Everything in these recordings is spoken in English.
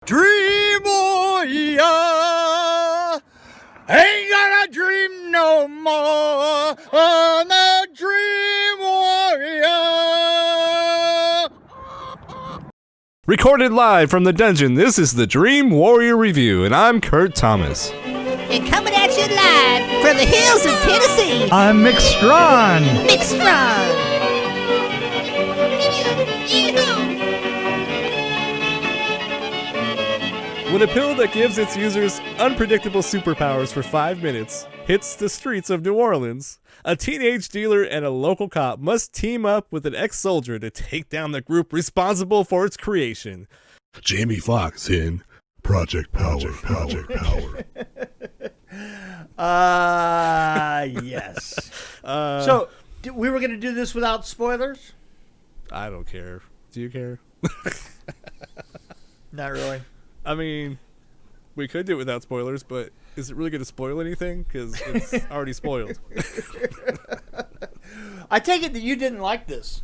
Dream warrior, ain't gonna dream no more. I'm a dream warrior. Recorded live from the dungeon, this is the Dream Warrior Review, and I'm Kurt Thomas. And coming at you live from the hills of Tennessee, I'm Mick Strawn. Mick Strawn. When a pill that gives its users unpredictable superpowers for 5 minutes hits the streets of New Orleans, a teenage dealer and a local cop must team up with an ex-soldier to take down the group responsible for its creation. Jamie Foxx in Project Power. Yes. So, we were going to do this without spoilers? I don't care. Do you care? Not really. I mean, we could do it without spoilers, but is it really going to spoil anything? Because it's already spoiled. I take it that you didn't like this.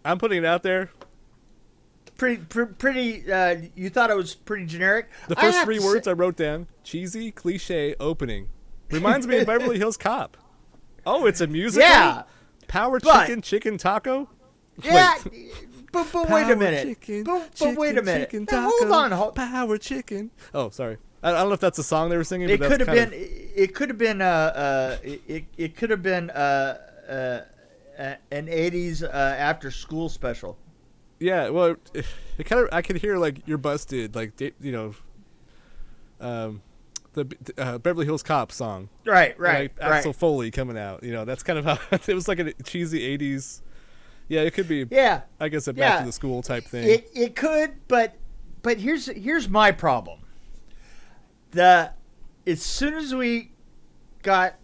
I'm putting it out there. Pretty. You thought it was pretty generic. The first 3 words I wrote down: cheesy, cliche, opening. Reminds me of Beverly Hills Cop. Oh, it's a musical? Yeah. Power chicken taco? Yeah. Wait. But wait a minute. But wait a minute. Now, hold on. Power chicken. Oh, sorry. I don't know if that's a song they were singing. It but could have been. It could have been. It could have been an '80s after school special. Yeah. Well, it kind of. I could hear like "You're Busted," like the Beverly Hills Cop song. Right. Like Axel Foley coming out. That's kind of how it was, like a cheesy '80s. Yeah, it could be. Yeah, I guess a back to the school type thing. It could, but here's my problem. As soon as we got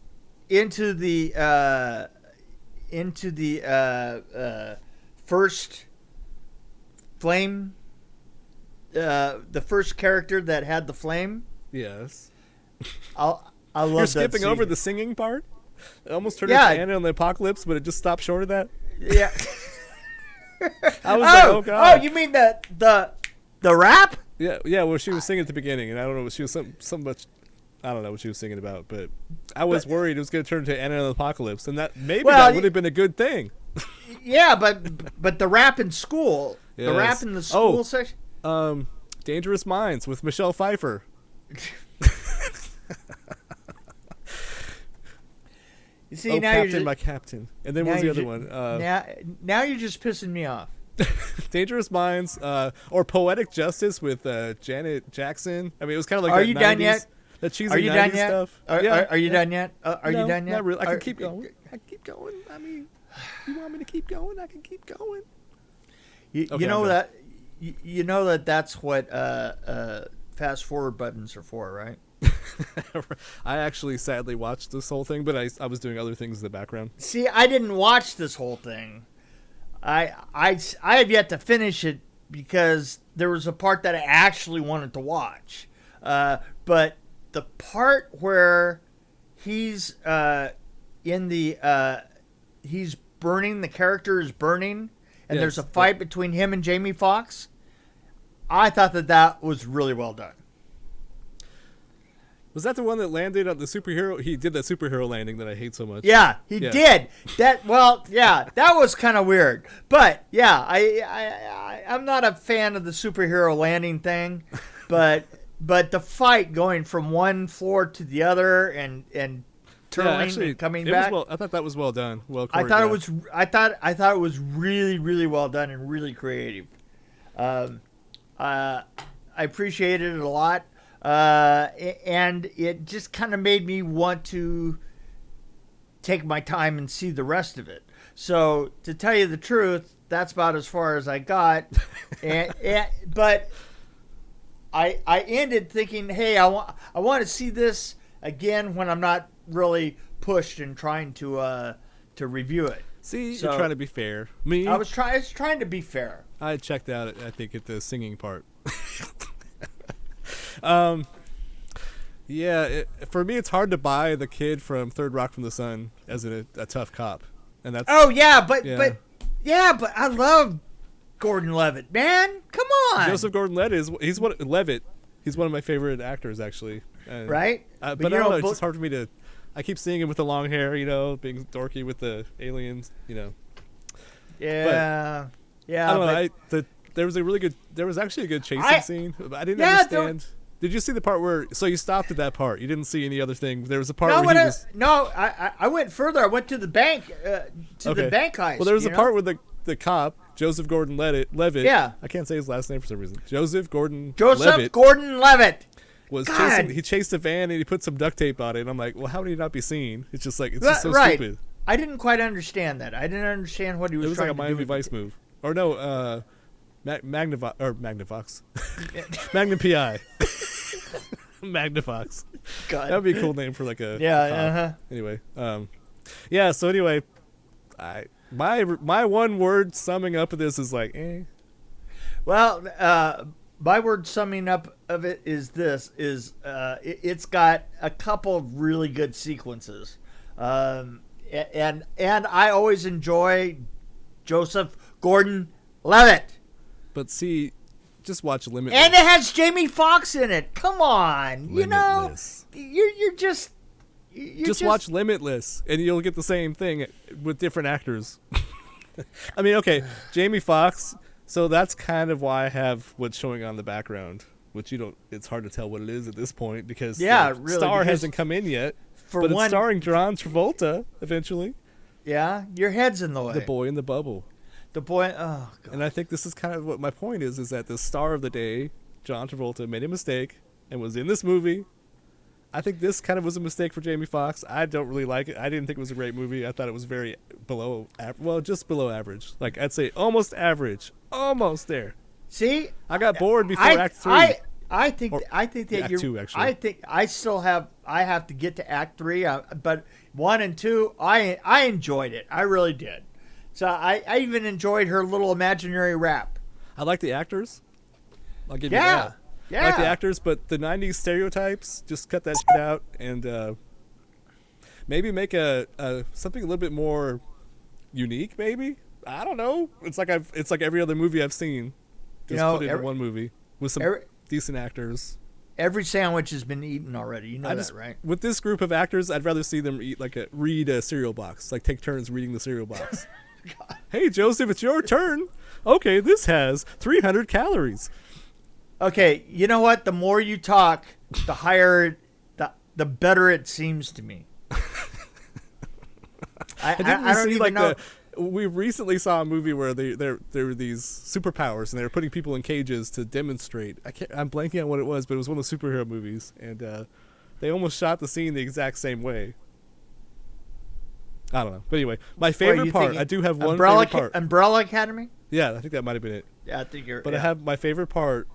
into the first flame, the first character that had the flame. Yes. I love that. You're skipping over the singing part. It almost turned into Anna and the Apocalypse, but it just stopped short of that. Yeah. I was like, oh god. Oh, you mean the rap? Yeah. Well, she was singing at the beginning, and I don't know. She was so much. I don't know what she was singing about, but I was worried it was going to turn into Anna and the Apocalypse, and that that would have been a good thing. Yeah, but the rap in school, the rap in the school section. Dangerous Minds with Michelle Pfeiffer. You see, now Captain, you're my Captain. And then what was the other one? Now you're just pissing me off. Dangerous Minds, or Poetic Justice with Janet Jackson. I mean, it was kind of like Are you done yet? That cheesy Are you 90s done yet? stuff. Are you done yet? Are you done yet? Not really. I can keep going. I mean, you want me to keep going? I can keep going. You know that that's what fast forward buttons are for, right? I actually sadly watched this whole thing, but I was doing other things in the background. See, I didn't watch this whole thing. I have yet to finish it because there was a part that I actually wanted to watch. But the part where he's he's burning, the character is burning, and there's a fight between him and Jamie Foxx, I thought that was really well done. Was that the one that landed on the superhero? He did that superhero landing that I hate so much. Yeah, he did. That was kind of weird. But yeah, I'm not a fan of the superhero landing thing, but the fight going from one floor to the other and turning and coming back. I thought that was well done. I thought it was really, really well done and really creative. I appreciated it a lot. And it just kind of made me want to take my time and see the rest of it. So to tell you the truth, that's about as far as I got. But I ended thinking, hey, I want to see this again when I'm not really pushed and trying to review it. See, you're trying to be fair. Me, I was trying to be fair. I checked out, I think, at the singing part. For me, it's hard to buy the kid from Third Rock from the Sun as a tough cop, and that's. Oh yeah, but I love Gordon-Levitt, man, come on. Joseph Gordon-Levitt he's one of my favorite actors, actually. Right? But I don't know. It's just hard for me to. I keep seeing him with the long hair, being dorky with the aliens, Yeah. But, Yeah. I don't know. There was actually a good chasing scene. But I didn't understand. Did you see the part where? So you stopped at that part. You didn't see any other thing. There was a part where he was. No, I went further. I went to the bank. The bank heist. Well, there was a part where the cop Joseph Gordon-Levitt. Yeah. I can't say his last name for some reason. Joseph Gordon-Levitt was chasing. He chased a van and he put some duct tape on it. And I'm like, well, how would he not be seen? It's just like it's just so stupid. I didn't quite understand that. I didn't understand what he was trying to do. It was like a Miami Vice move. Or no, Magnavox. Magnum PI. Magnavox. God. That would be a cool name for like a Anyway, so anyway, my one word summing up of this is like, eh. Well, my word summing up of it is this: it's got a couple of really good sequences, and I always enjoy Joseph Gordon-Levitt. But see, just watch Limitless. And it has Jamie Foxx in it. Come on, Limitless. you're just watch Limitless, and you'll get the same thing with different actors. I mean, okay, Jamie Foxx. So that's kind of why I have what's showing on the background, which it's hard to tell what it is at this point because really, star hasn't come in yet. But it's starring John Travolta eventually. Yeah, your head's in the way. The boy in the bubble. The boy. Oh, God. And I think this is kind of what my point is that the star of the day, John Travolta, made a mistake and was in this movie. I think this kind of was a mistake for Jamie Foxx. I don't really like it. I didn't think it was a great movie. I thought it was very just below average. Like I'd say almost average. Almost there. See? I got bored before Act 3. I think that Act 2, actually. I think I have to get to Act 3, but 1 and 2 I enjoyed it. I really did. So I even enjoyed her little imaginary rap. I like the actors. I'll give you that. Yeah. I like the actors, but the 90s stereotypes, just cut that shit out and maybe make a something a little bit more unique, maybe? I don't know. It's like every other movie I've seen. Just put it in one movie with some decent actors. Every sandwich has been eaten already. You know that, right? With this group of actors, I'd rather see them read a cereal box, like take turns reading the cereal box. Hey, Joseph, it's your turn. Okay, this has 300 calories. Okay, you know what? The more you talk, the higher, the better it seems to me. I don't even know. We recently saw a movie where there were these superpowers and they were putting people in cages to demonstrate. I'm blanking on what it was, but it was one of the superhero movies, and they almost shot the scene the exact same way. I don't know, but anyway, my favorite part. I do have one favorite part. Umbrella Academy. Yeah, I think that might have been it. Yeah, I think you're. But I have my favorite part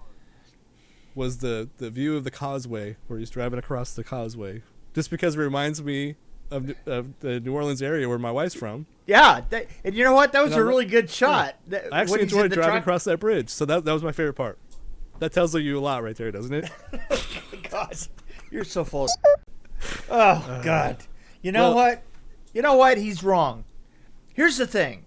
was the view of the causeway where he's driving across the causeway, just because it reminds me of the New Orleans area where my wife's from. Yeah, and you know what? That was a really good shot. Yeah. I actually enjoyed driving across that bridge, so that was my favorite part. That tells you a lot right there, doesn't it? God, you're so full. Oh God, you know what? You know what? He's wrong. Here's the thing.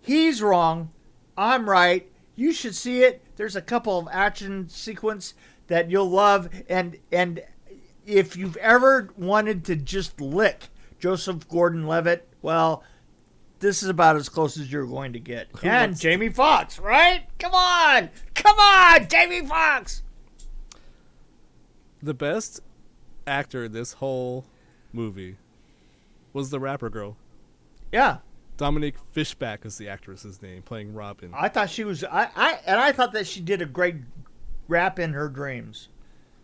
He's wrong. I'm right. You should see it. There's a couple of action sequence that you'll love, and if you've ever wanted to just lick Joseph Gordon-Levitt, well, this is about as close as you're going to get. And Jamie Foxx, right? Come on, Jamie Foxx. The best actor in this whole movie was the rapper girl. Yeah. Dominique Fishback is the actress's name, playing Robin. I thought she was. I thought that she did a great rap in her dreams.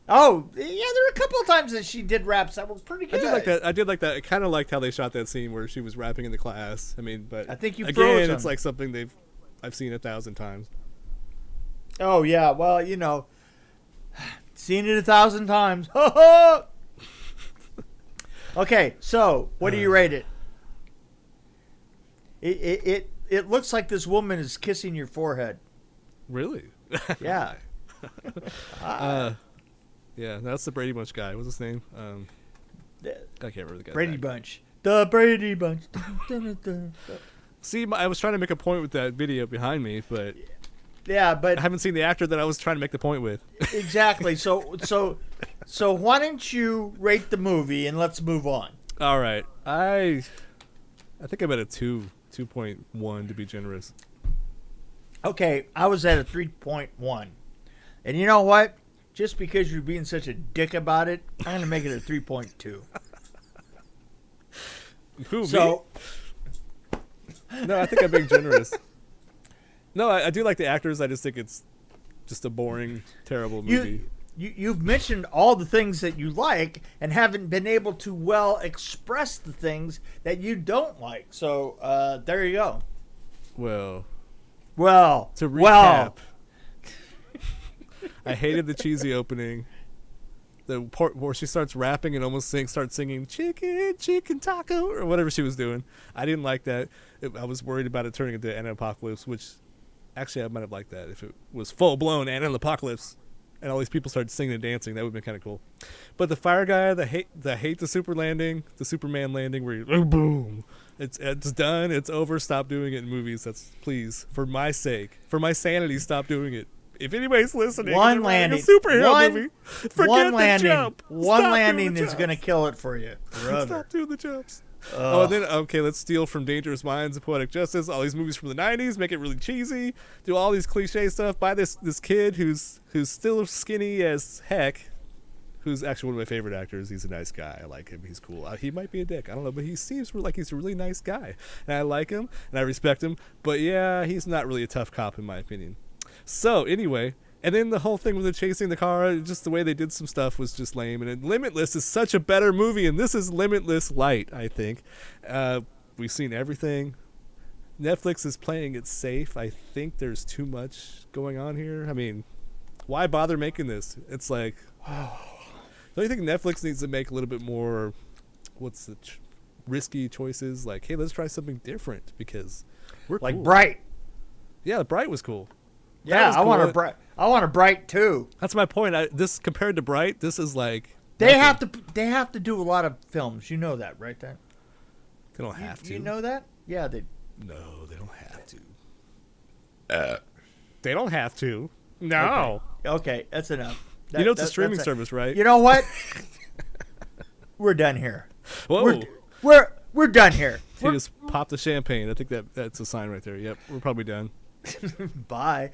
Oh, yeah, there were a couple of times that she did raps that were pretty good. I did like that. I kind of liked how they shot that scene where she was rapping in the class. I mean, but I think you again, it's like something I've seen 1,000 times. Oh yeah, well, seen it 1,000 times. Okay, so what do you rate it? It looks like this woman is kissing your forehead. Really? Yeah. Yeah, that's the Brady Bunch guy. What's his name? I can't remember the guy. Brady Bunch. The Brady Bunch. See, I was trying to make a point with that video behind me, but Yeah, but I haven't seen the actor that I was trying to make the point with. exactly. So why don't you rate the movie and let's move on. All right, I think I'm at a 2.1 to be generous. Okay, I was at a 3.1. And you know what? Just because you're being such a dick about it, I'm going to make it a 3.2. Who, So, me? No, I think I'm being generous. No, I do like the actors. I just think it's just a boring, terrible movie. You've mentioned all the things that you like and haven't been able to well express the things that you don't like. So there you go. Well, to recap, well. I hated the cheesy opening. The part where she starts rapping and almost starts singing chicken taco or whatever she was doing. I didn't like that. I was worried about it turning into an apocalypse, which actually I might have liked that if it was full blown apocalypse and all these people started singing and dancing. That would have been kind of cool. But the fire guy, the hate the Superman landing where you boom. It's done. It's over. Stop doing it in movies. That's please, for my sake, for my sanity, stop doing it. If anybody's listening, one landing, a superhero movie, forget one the landing, jump. One Stop landing is going to kill it for you. Stop doing the jumps. Oh, and then okay, let's steal from Dangerous Minds and Poetic Justice. All these movies from the '90s, make it really cheesy. Do all these cliche stuff. Buy this kid who's still skinny as heck. Who's actually one of my favorite actors. He's a nice guy. I like him. He's cool. He might be a dick. I don't know, but he seems like he's a really nice guy, and I like him and I respect him. But yeah, he's not really a tough cop in my opinion. So anyway, and then the whole thing with the chasing the car, just the way they did some stuff was just lame. And Limitless is such a better movie, and this is Limitless light, I think. We've seen everything. Netflix is playing it safe. I think there's too much going on here. I mean, why bother making this? It's like, don't you think Netflix needs to make a little bit more, risky choices? Like, hey, let's try something different because we're like cool. Bright. Yeah, Bright was cool. Yeah, I want a Bright too. That's my point. This compared to Bright, this is like they nothing. have to do a lot of films. You know that, right? Dan? They don't have to. You know that? Yeah, they. No, they don't have to. They don't have to. No. Okay, that's enough. It's a streaming service, right? You know what? We're done here. Whoa. We're done here. He just popped the champagne. I think that's a sign right there. Yep, we're probably done. Bye.